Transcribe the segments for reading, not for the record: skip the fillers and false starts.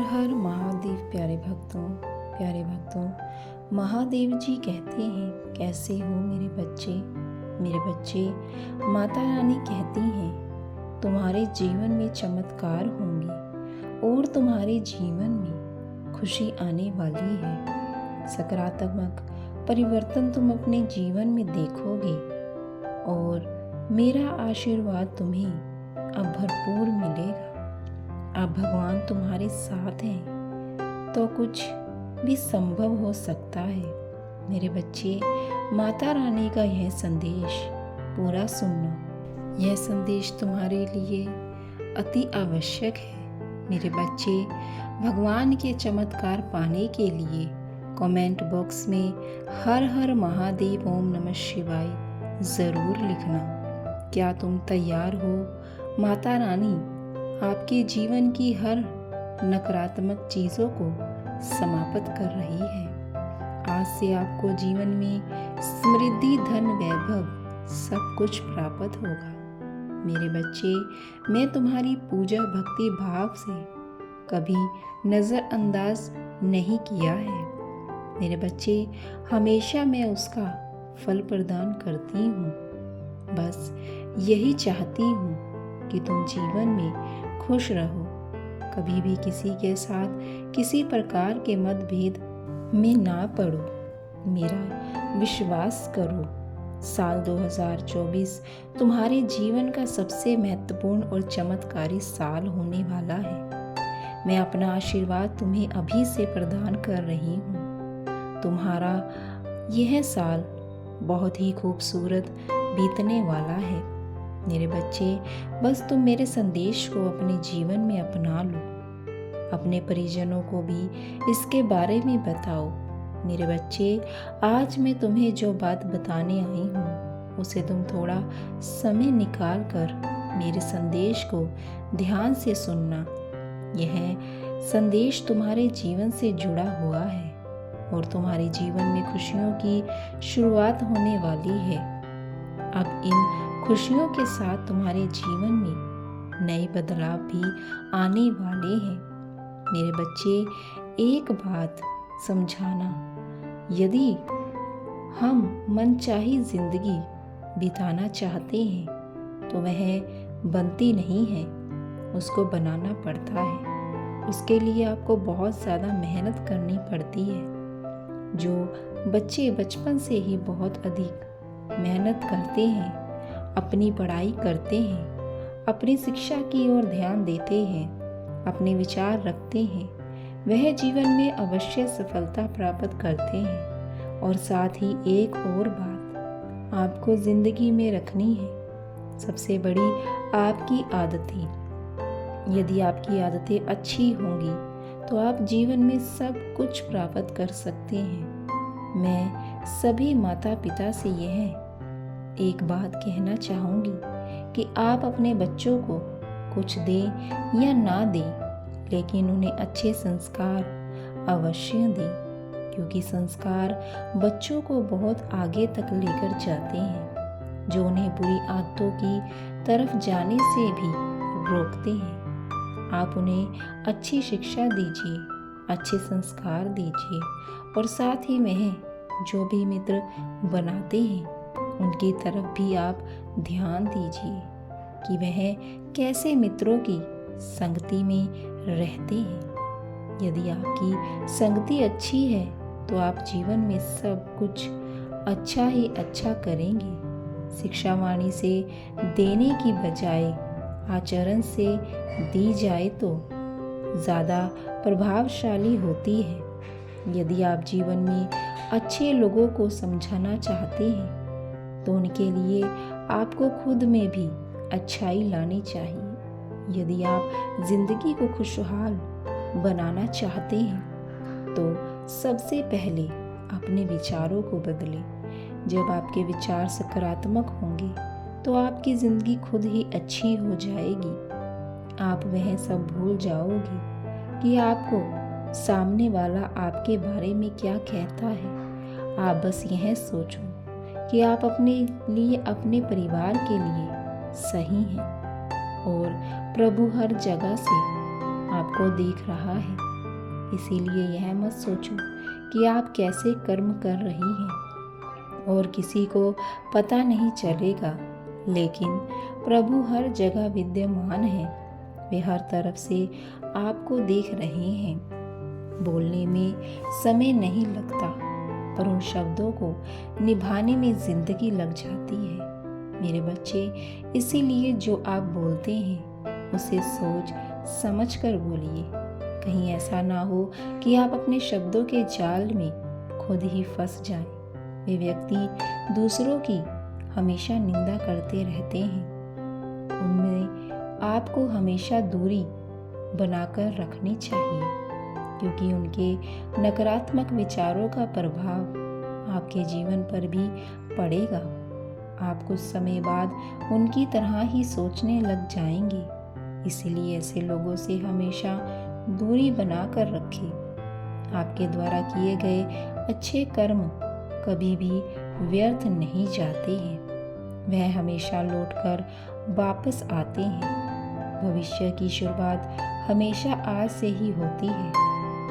हर महादेव। प्यारे भक्तों, महादेव जी कहते हैं, कैसे हो मेरे बच्चे। माता रानी कहती हैं, तुम्हारे जीवन में चमत्कार होंगे और तुम्हारे जीवन में खुशी आने वाली है। सकारात्मक परिवर्तन तुम अपने जीवन में देखोगे और मेरा आशीर्वाद तुम्हें अब भरपूर मिलेगा। अब भगवान तुम्हारे साथ हैं तो कुछ भी संभव हो सकता है। मेरे बच्चे, माता रानी का यह संदेश पूरा सुनना। यह संदेश तुम्हारे लिए अति आवश्यक है। मेरे बच्चे, भगवान के चमत्कार पाने के लिए कमेंट बॉक्स में हर हर महादेव ओम नमः शिवाय ज़रूर लिखना। क्या तुम तैयार हो? माता रानी आपके जीवन की हर नकारात्मक चीज़ों को समाप्त कर रही है। आज से आपको जीवन में समृद्धि, धन, वैभव सब कुछ प्राप्त होगा। मेरे बच्चे, मैं तुम्हारी पूजा भक्ति भाव से कभी नज़रअंदाज नहीं किया है। मेरे बच्चे, हमेशा मैं उसका फल प्रदान करती हूँ। बस यही चाहती हूँ कि तुम जीवन में खुश रहो। कभी भी किसी के साथ किसी प्रकार के मतभेद में ना पड़ो। मेरा विश्वास करो। साल 2024 तुम्हारे जीवन का सबसे महत्वपूर्ण और चमत्कारी साल होने वाला है। मैं अपना आशीर्वाद तुम्हें अभी से प्रदान कर रही हूँ। तुम्हारा यह साल बहुत ही खूबसूरत बीतने वाला है। मेरे बच्चे, बस तुम मेरे संदेश को अपने जीवन में अपना लो। अपने परिजनों को भी इसके बारे में बताओ। मेरे बच्चे, आज मैं तुम्हें जो बात बताने आई हूँ उसे तुम थोड़ा समय निकाल कर मेरे संदेश को ध्यान से सुनना। यह संदेश तुम्हारे जीवन से जुड़ा हुआ है और तुम्हारे जीवन में खुशियों की शुरुआत होने वाली है। अब इन खुशियों के साथ तुम्हारे जीवन में नए बदलाव भी आने वाले हैं। मेरे बच्चे, एक बात समझाना, यदि हम मनचाही जिंदगी बिताना चाहते हैं तो वह बनती नहीं है, उसको बनाना पड़ता है। उसके लिए आपको बहुत ज़्यादा मेहनत करनी पड़ती है। जो बच्चे बचपन से ही बहुत अधिक मेहनत करते हैं, अपनी पढ़ाई करते हैं, अपनी शिक्षा की ओर ध्यान देते हैं, अपने विचार रखते हैं, वह जीवन में अवश्य सफलता प्राप्त करते हैं। और साथ ही एक और बात आपको जिंदगी में रखनी है, सबसे बड़ी आपकी आदतें। यदि आपकी आदतें अच्छी होंगी तो आप जीवन में सब कुछ प्राप्त कर सकते हैं। मैं सभी माता पिता से यह एक बात कहना चाहूँगी कि आप अपने बच्चों को कुछ दें या ना दें, लेकिन उन्हें अच्छे संस्कार अवश्य दें, क्योंकि संस्कार बच्चों को बहुत आगे तक लेकर जाते हैं, जो उन्हें बुरी आदतों की तरफ जाने से भी रोकते हैं। आप उन्हें अच्छी शिक्षा दीजिए, अच्छे संस्कार दीजिए और साथ ही वह जो भी मित्र बनाते हैं उनकी तरफ भी आप ध्यान दीजिए कि वह कैसे मित्रों की संगति में रहते हैं। यदि आपकी संगति अच्छी है तो आप जीवन में सब कुछ अच्छा ही अच्छा करेंगे। शिक्षा वाणी से देने की बजाय आचरण से दी जाए तो ज़्यादा प्रभावशाली होती है। यदि आप जीवन में अच्छे लोगों को समझाना चाहते हैं तो उनके लिए आपको खुद में भी अच्छाई लानी चाहिए। यदि आप जिंदगी को खुशहाल बनाना चाहते हैं तो सबसे पहले अपने विचारों को बदलें। जब आपके विचार सकारात्मक होंगे तो आपकी ज़िंदगी खुद ही अच्छी हो जाएगी। आप वह सब भूल जाओगे कि आपको सामने वाला आपके बारे में क्या कहता है। आप बस यह सोचो कि आप अपने लिए, अपने परिवार के लिए सही हैं और प्रभु हर जगह से आपको देख रहा है। इसीलिए यह मत सोचो कि आप कैसे कर्म कर रही हैं और किसी को पता नहीं चलेगा, लेकिन प्रभु हर जगह विद्यमान है। वे हर तरफ से आपको देख रहे हैं। बोलने में समय नहीं लगता, पर उन शब्दों को निभाने में जिंदगी लग जाती है मेरे बच्चे। इसीलिए जो आप बोलते हैं उसे सोच समझ कर बोलिए। कहीं ऐसा ना हो कि आप अपने शब्दों के जाल में खुद ही फंस जाएं। वे व्यक्ति दूसरों की हमेशा निंदा करते रहते हैं। उनमें आपको हमेशा दूरी बनाकर रखनी चाहिए, क्योंकि उनके नकारात्मक विचारों का प्रभाव आपके जीवन पर भी पड़ेगा। आप कुछ समय बाद उनकी तरह ही सोचने लग जाएंगे। इसीलिए ऐसे लोगों से हमेशा दूरी बनाकर रखें। आपके द्वारा किए गए अच्छे कर्म कभी भी व्यर्थ नहीं जाते हैं। वह हमेशा लौटकर वापस आते हैं। भविष्य की शुरुआत हमेशा आज से ही होती है।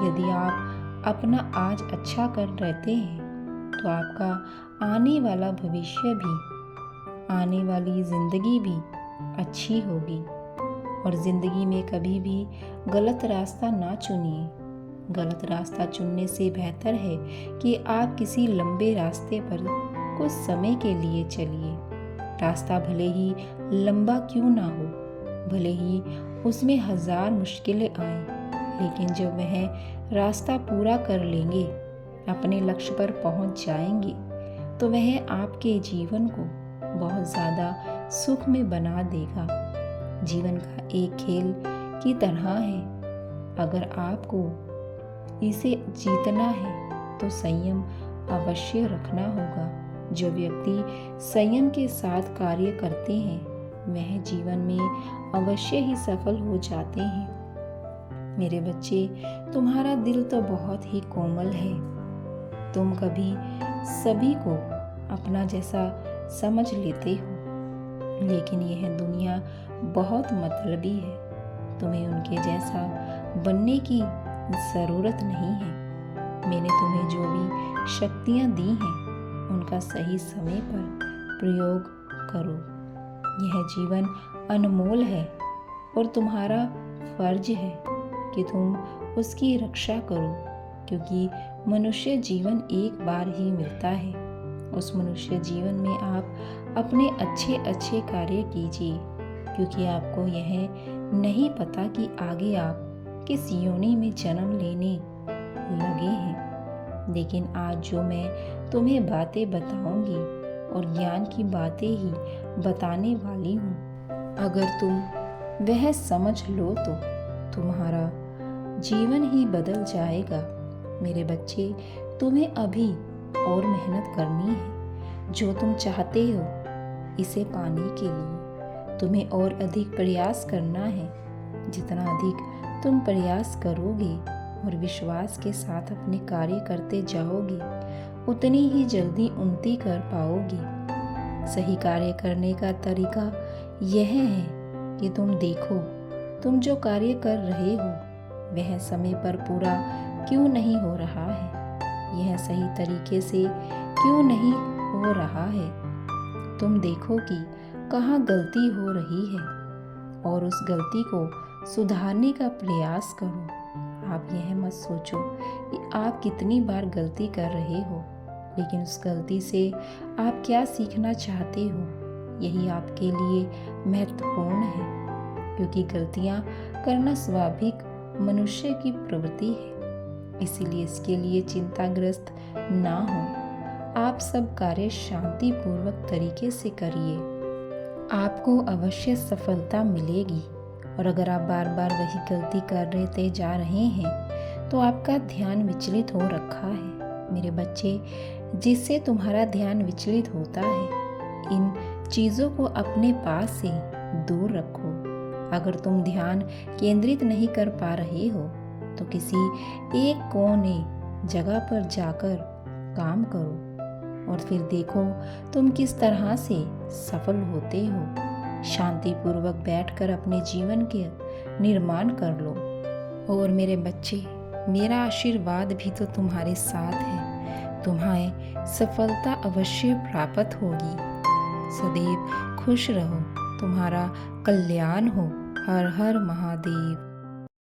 यदि आप अपना आज अच्छा कर रहते हैं तो आपका आने वाला भविष्य भी, आने वाली जिंदगी भी अच्छी होगी। और जिंदगी में कभी भी गलत रास्ता ना चुनिए। गलत रास्ता चुनने से बेहतर है कि आप किसी लंबे रास्ते पर कुछ समय के लिए चलिए। रास्ता भले ही लंबा क्यों ना हो, भले ही उसमें 1000 मुश्किलें आएं, लेकिन जब वह रास्ता पूरा कर लेंगे, अपने लक्ष्य पर पहुंच जाएंगे, तो वह आपके जीवन को बहुत ज़्यादा सुख में बना देगा। जीवन का एक खेल की तरह है। अगर आपको इसे जीतना है तो संयम अवश्य रखना होगा। जो व्यक्ति संयम के साथ कार्य करते हैं वह जीवन में अवश्य ही सफल हो जाते हैं। मेरे बच्चे, तुम्हारा दिल तो बहुत ही कोमल है। तुम कभी सभी को अपना जैसा समझ लेते हो, लेकिन यह दुनिया बहुत मतलबी है। तुम्हें उनके जैसा बनने की ज़रूरत नहीं है। मैंने तुम्हें जो भी शक्तियाँ दी हैं उनका सही समय पर प्रयोग करो। यह जीवन अनमोल है और तुम्हारा फर्ज है कि तुम उसकी रक्षा करो, क्योंकि मनुष्य जीवन एक बार ही मिलता है। उस मनुष्य जीवन में आप अपने अच्छे अच्छे कार्य कीजिए, क्योंकि आपको यह नहीं पता कि आगे आप किस योनि में जन्म लेने लगे हैं। लेकिन आज जो मैं तुम्हें बातें बताऊंगी और ज्ञान की बातें ही बताने वाली हूँ, अगर तुम वह समझ लो तो तुम्हारा जीवन ही बदल जाएगा। मेरे बच्चे, तुम्हें अभी और मेहनत करनी है। जो तुम चाहते हो इसे पाने के लिए तुम्हें और अधिक प्रयास करना है। जितना अधिक तुम प्रयास करोगे और विश्वास के साथ अपने कार्य करते जाओगे, उतनी ही जल्दी उन्नति कर पाओगे। सही कार्य करने का तरीका यह है कि तुम देखो, तुम जो कार्य कर रहे हो वह समय पर पूरा क्यों नहीं हो रहा है, यह सही तरीके से क्यों नहीं हो रहा है। तुम देखो कि कहाँ गलती हो रही है और उस गलती को सुधारने का प्रयास करो। आप यह मत सोचो कि आप कितनी बार गलती कर रहे हो, लेकिन उस गलती से आप क्या सीखना चाहते हो, यही आपके लिए महत्वपूर्ण है। क्योंकि गलतियाँ करना स्वाभाविक मनुष्य की प्रवृत्ति है, इसीलिए इसके लिए चिंताग्रस्त ना हो। आप सब कार्य शांतिपूर्वक तरीके से करिए, आपको अवश्य सफलता मिलेगी। और अगर आप बार बार वही गलती कर रहते जा रहे हैं तो आपका ध्यान विचलित हो रखा है। मेरे बच्चे, जिससे तुम्हारा ध्यान विचलित होता है, इन चीज़ों को अपने पास से दूर रखो। अगर तुम ध्यान केंद्रित नहीं कर पा रहे हो तो किसी एक कोने जगह पर जाकर काम करो और फिर देखो तुम किस तरह से सफल होते हो। शांतिपूर्वक बैठकर अपने जीवन के निर्माण कर लो। और मेरे बच्चे, मेरा आशीर्वाद भी तो तुम्हारे साथ है। तुम्हें सफलता अवश्य प्राप्त होगी। सदैव खुश रहो। तुम्हारा कल्याण हो। हर हर महादेव।